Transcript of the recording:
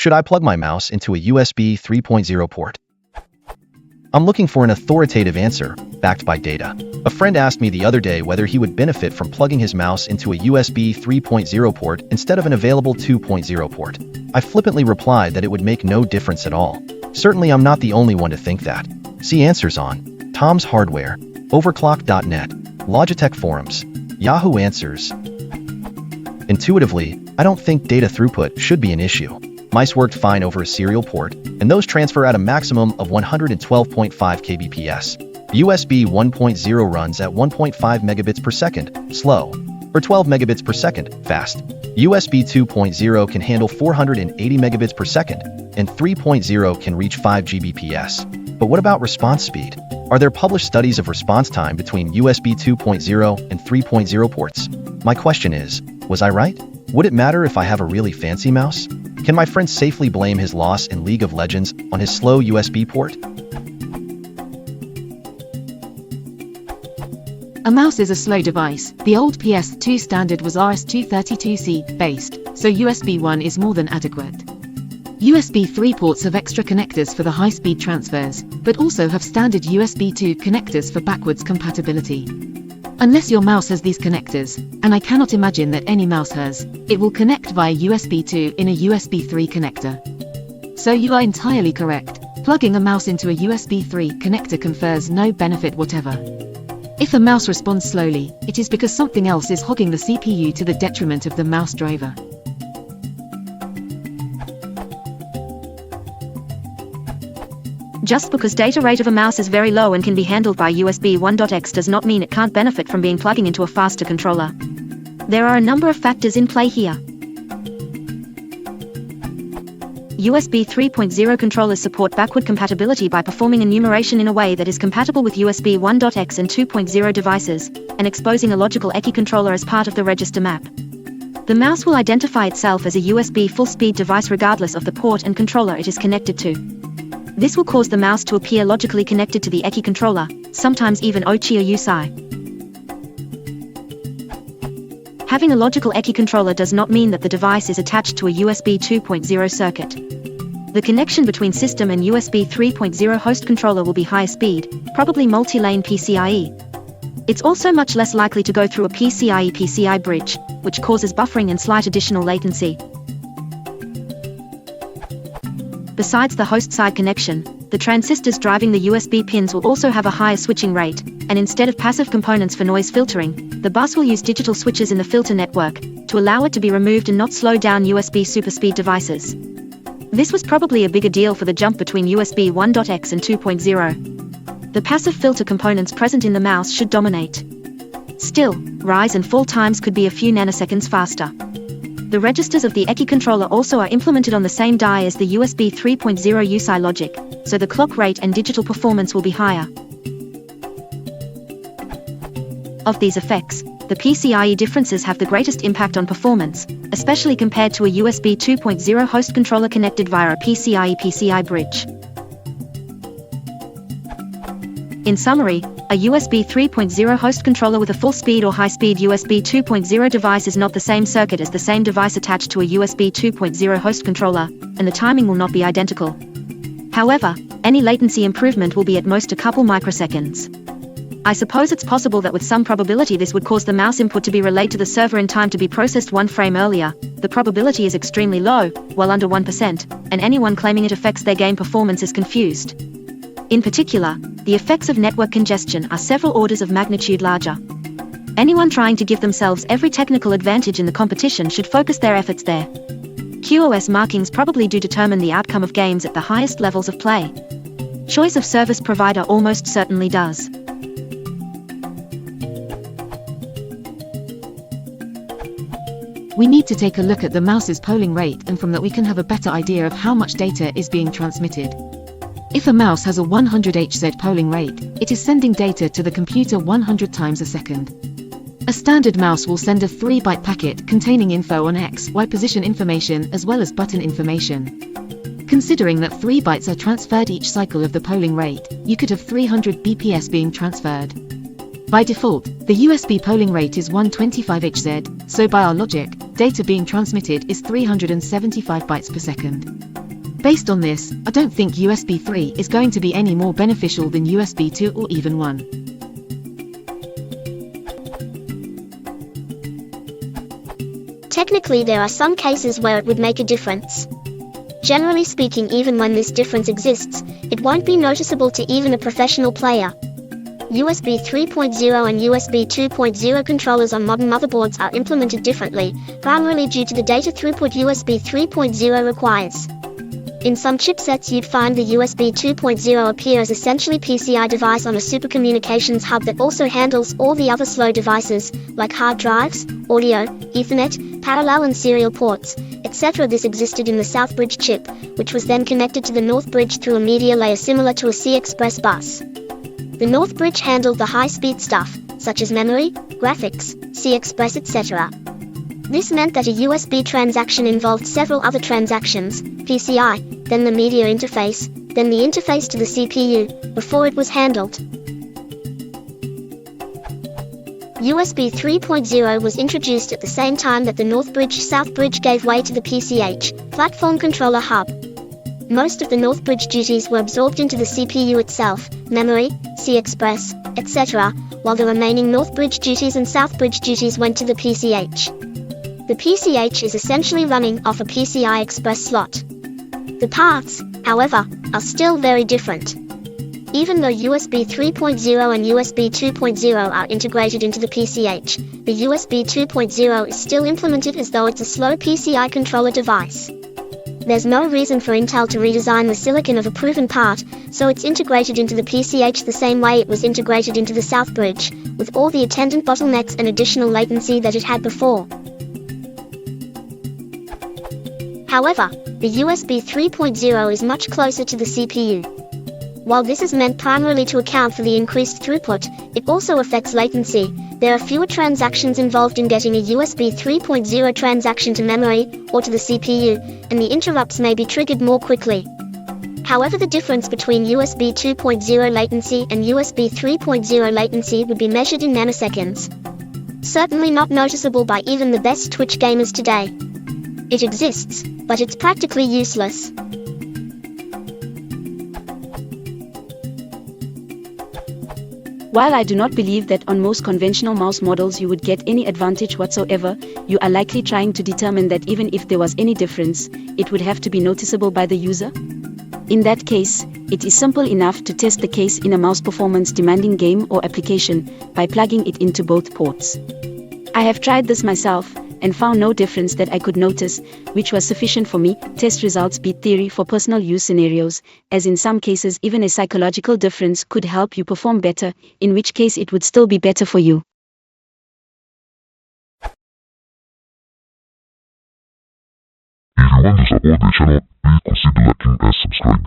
Should I plug my mouse into a USB 3.0 port? I'm looking for an authoritative answer, backed by data. A friend asked me the other day whether he would benefit from plugging his mouse into a USB 3.0 port instead of an available 2.0 port. I flippantly replied that it would make no difference at all. Certainly I'm not the only one to think that. See answers on Tom's Hardware, Overclock.net, Logitech Forums, Yahoo Answers. Intuitively, I don't think data throughput should be an issue. Mice worked fine over a serial port, and those transfer at a maximum of 112.5 kbps. USB 1.0 runs at 1.5 megabits per second, slow, or 12 megabits per second, fast. USB 2.0 can handle 480 megabits per second, and 3.0 can reach 5 gbps. But what about response speed? Are there published studies of response time between USB 2.0 and 3.0 ports? My question is, was I right? Would it matter if I have a really fancy mouse? Can my friend safely blame his loss in League of Legends on his slow USB port? A mouse is a slow device. The old PS2 standard was RS-232C based, so USB 1 is more than adequate. USB 3 ports have extra connectors for the high-speed transfers, but also have standard USB 2 connectors for backwards compatibility. Unless your mouse has these connectors, and I cannot imagine that any mouse has, it will connect via USB 2 in a USB 3 connector. So you are entirely correct. Plugging a mouse into a USB 3 connector confers no benefit whatever. If a mouse responds slowly, it is because something else is hogging the CPU to the detriment of the mouse driver. Just because data rate of a mouse is very low and can be handled by USB 1.x does not mean it can't benefit from being plugging into a faster controller. There are a number of factors in play here. USB 3.0 controllers support backward compatibility by performing enumeration in a way that is compatible with USB 1.x and 2.0 devices, and exposing a logical ECI controller as part of the register map. The mouse will identify itself as a USB full-speed device regardless of the port and controller it is connected to. This will cause the mouse to appear logically connected to the ECI controller, sometimes even OCHI or USI. Having a logical ECI controller does not mean that the device is attached to a USB 2.0 circuit. The connection between system and USB 3.0 host controller will be higher speed, probably multi-lane PCIe. It's also much less likely to go through a PCIe-PCI bridge, which causes buffering and slight additional latency. Besides the host side connection, the transistors driving the USB pins will also have a higher switching rate, and instead of passive components for noise filtering, the bus will use digital switches in the filter network, to allow it to be removed and not slow down USB superspeed devices. This was probably a bigger deal for the jump between USB 1.x and 2.0. The passive filter components present in the mouse should dominate. Still, rise and fall times could be a few nanoseconds faster. The registers of the ECI controller also are implemented on the same die as the USB 3.0 USI logic, so the clock rate and digital performance will be higher. Of these effects, the PCIe differences have the greatest impact on performance, especially compared to a USB 2.0 host controller connected via a PCIe-PCI bridge. In summary, a USB 3.0 host controller with a full-speed or high-speed USB 2.0 device is not the same circuit as the same device attached to a USB 2.0 host controller, and the timing will not be identical. However, any latency improvement will be at most a couple microseconds. I suppose it's possible that with some probability this would cause the mouse input to be relayed to the server in time to be processed one frame earlier. The probability is extremely low, well under 1%, and anyone claiming it affects their game performance is confused. In particular, the effects of network congestion are several orders of magnitude larger. Anyone trying to give themselves every technical advantage in the competition should focus their efforts there. QoS markings probably do determine the outcome of games at the highest levels of play. Choice of service provider almost certainly does. We need to take a look at the mouse's polling rate, and from that we can have a better idea of how much data is being transmitted. If a mouse has a 100 Hz polling rate, it is sending data to the computer 100 times a second. A standard mouse will send a 3-byte packet containing info on X, Y position information as well as button information. Considering that 3 bytes are transferred each cycle of the polling rate, you could have 300 bps being transferred. By default, the USB polling rate is 125 Hz, so by our logic, data being transmitted is 375 bytes per second. Based on this, I don't think USB 3 is going to be any more beneficial than USB 2 or even 1. Technically, there are some cases where it would make a difference. Generally speaking, even when this difference exists, it won't be noticeable to even a professional player. USB 3.0 and USB 2.0 controllers on modern motherboards are implemented differently, primarily due to the data throughput USB 3.0 requires. In some chipsets you'd find the USB 2.0 appear as essentially PCI device on a supercommunications hub that also handles all the other slow devices, like hard drives, audio, Ethernet, parallel and serial ports, etc. This existed in the South Bridge chip, which was then connected to the North Bridge through a media layer similar to a C-Express bus. The North Bridge handled the high-speed stuff, such as memory, graphics, C-Express, etc. This meant that a USB transaction involved several other transactions, PCI, then the media interface, then the interface to the CPU, before it was handled. USB 3.0 was introduced at the same time that the North Bridge-South Bridge gave way to the PCH, Platform Controller Hub. Most of the North Bridge duties were absorbed into the CPU itself, memory, C-Express, etc., while the remaining North Bridge duties and South Bridge duties went to the PCH. The PCH is essentially running off a PCI Express slot. The paths, however, are still very different. Even though USB 3.0 and USB 2.0 are integrated into the PCH, the USB 2.0 is still implemented as though it's a slow PCI controller device. There's no reason for Intel to redesign the silicon of a proven part, so it's integrated into the PCH the same way it was integrated into the South Bridge, with all the attendant bottlenecks and additional latency that it had before. However, the USB 3.0 is much closer to the CPU. While this is meant primarily to account for the increased throughput, it also affects latency. There are fewer transactions involved in getting a USB 3.0 transaction to memory, or to the CPU, and the interrupts may be triggered more quickly. However, the difference between USB 2.0 latency and USB 3.0 latency would be measured in nanoseconds. Certainly not noticeable by even the best Twitch gamers today. It exists, but it's practically useless. While I do not believe that on most conventional mouse models you would get any advantage whatsoever, you are likely trying to determine that even if there was any difference, it would have to be noticeable by the user. In that case, it is simple enough to test the case in a mouse performance demanding game or application by plugging it into both ports. I have tried this myself, and found no difference that I could notice, which was sufficient for me. Test results beat theory for personal use scenarios, as in some cases even a psychological difference could help you perform better, in which case it would still be better for you. If you want to support the channel, please consider liking and subscribing.